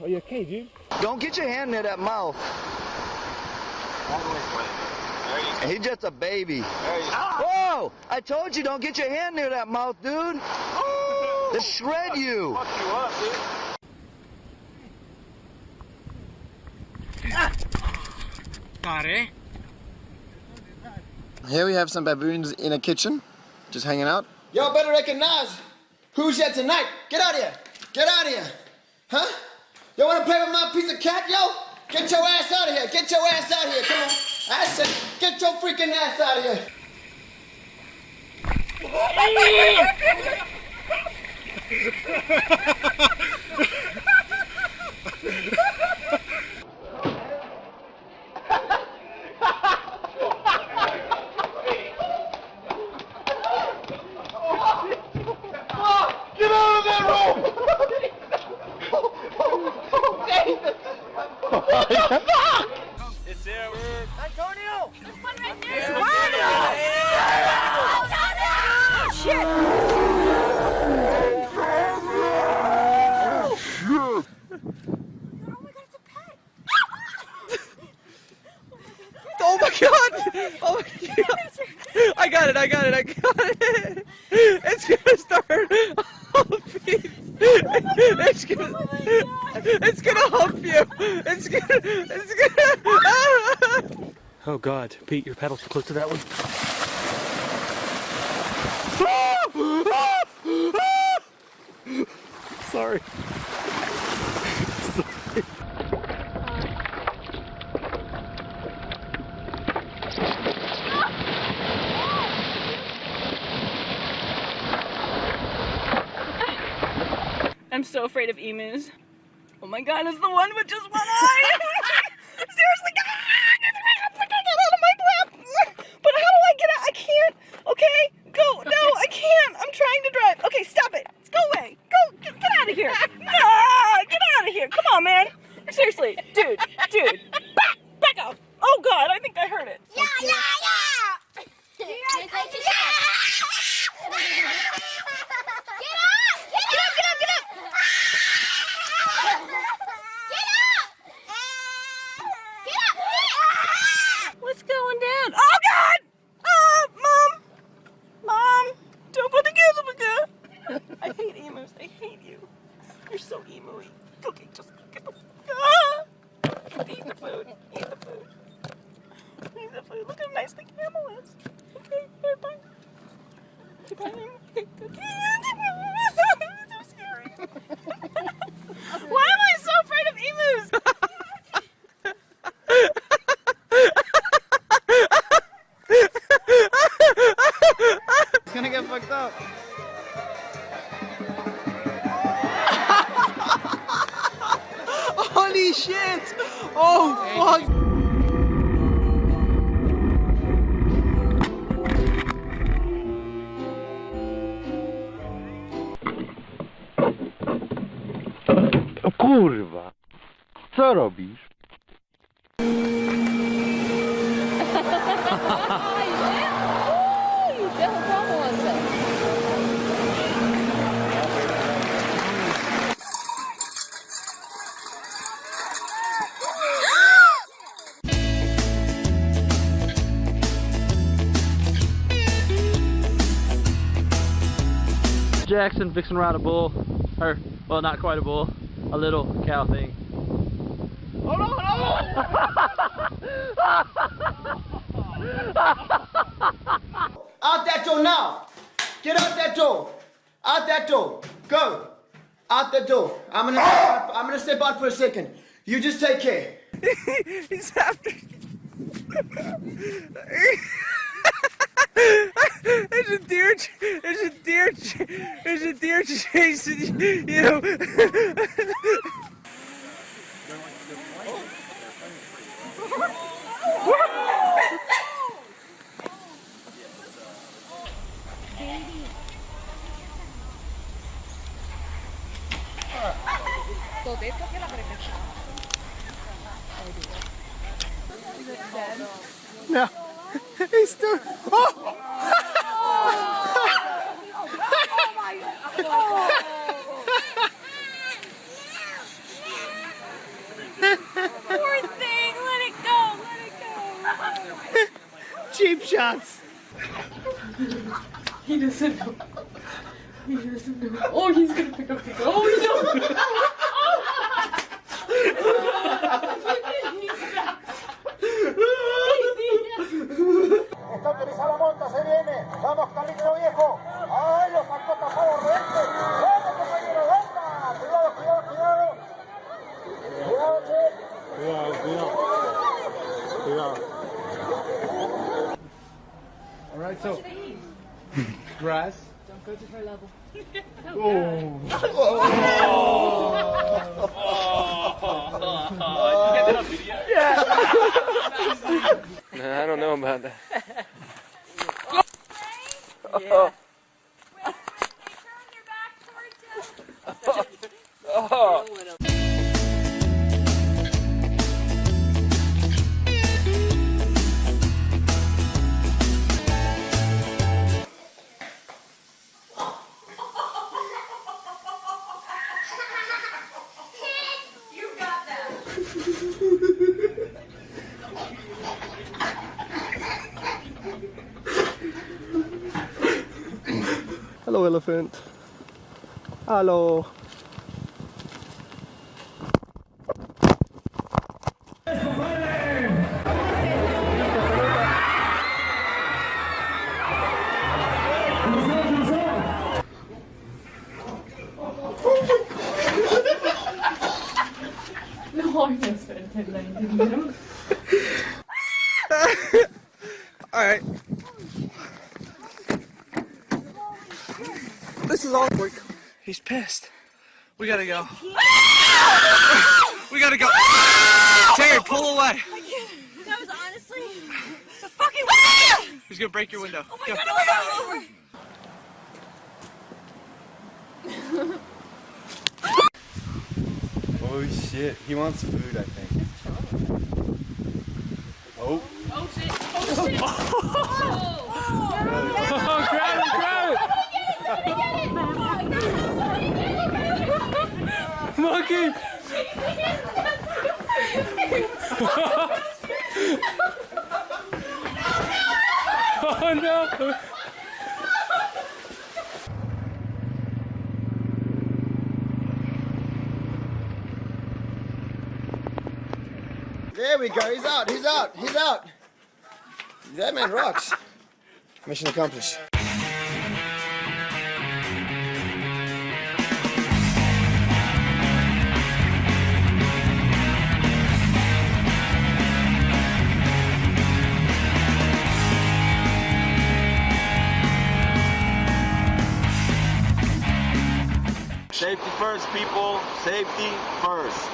Are you okay, dude? Don't get your hand near that mouth. He's just a baby. Whoa! I told you, don't get your hand near that mouth, dude. They'll shred you. Fuck you up, dude. Got it. Here we have some baboons in a kitchen, just hanging out. Y'all better recognize who's here tonight. Get out of here. Get out of here. Huh? Y'all want to play with my piece of cat, yo? Get your ass out of here. Get your ass out of here. Come on. I said, get your freaking ass out of here. Get out of that room! It's there. Antonio! There's one right there. Shit! Oh my god! Oh my god! I got it! It's gonna start humping. It's gonna hump you. It's gonna. Oh god, Pete, your pedal's too close to that one. Sorry. I'm so afraid of emus. Oh my god, it's the one with just one eye! Seriously, get out of my lap! But how do I get out? I can't! Okay, go! No, I can't! I'm trying to drive. Okay, stop it! Go away! Go! Get out of here! No! Get out of here! Come on, man! Seriously, dude! Back off! Oh god, I think I heard it. Yeah! What's going down? Oh god! Mom! Don't put the kids up again! I hate emus. I hate you. You're so emo-y. Okay, just get the... Eat the food. Eat the food. Eat the food. Look how nice the camel is. Okay, here, bye. Bye. It's so scary. Why am I so afraid of emus? It's gonna get fucked up. Holy shit! Oh fuck! Kurwa! Co robisz? Jackson fixing around a bull, or well, not quite a bull, a little cow thing. Oh no! Out that door now. Get out that door. Out that door. Go. Out the door. I'm gonna step out for a second. You just take care. He's after. There's a deer chasing you. No. He's still. Oh! shots. He doesn't know. He doesn't know. Oh, he's gonna pick up the go. Oh no! Está utilizando monta, se viene. Vamos, Carlito Viejo. ¡Ay, lo sacó tapado Rente! ¡Vamos, compañero! ¡Venga! Cuidado, cuidado, cuidado. Cuidado, che. Cuidado. All right, so grass. Don't go to her level. Nah, I don't know about that. Yeah. Hello, elephant. Hello. No, I'm gonna spend 10 lines in them. Alright. This is all work. He's pissed. We gotta go. We gotta go. Terry, pull away. That was honestly the fucking way. He's gonna break your window. Oh my Go. god, oh my god. Oh shit, he wants food, I think. Oh. Oh shit. Oh shit. Oh, grab it, grab it! Monkey! Oh no! There we go. He's out. He's out. He's out. That man rocks. Mission accomplished. Safety first, people. Safety first.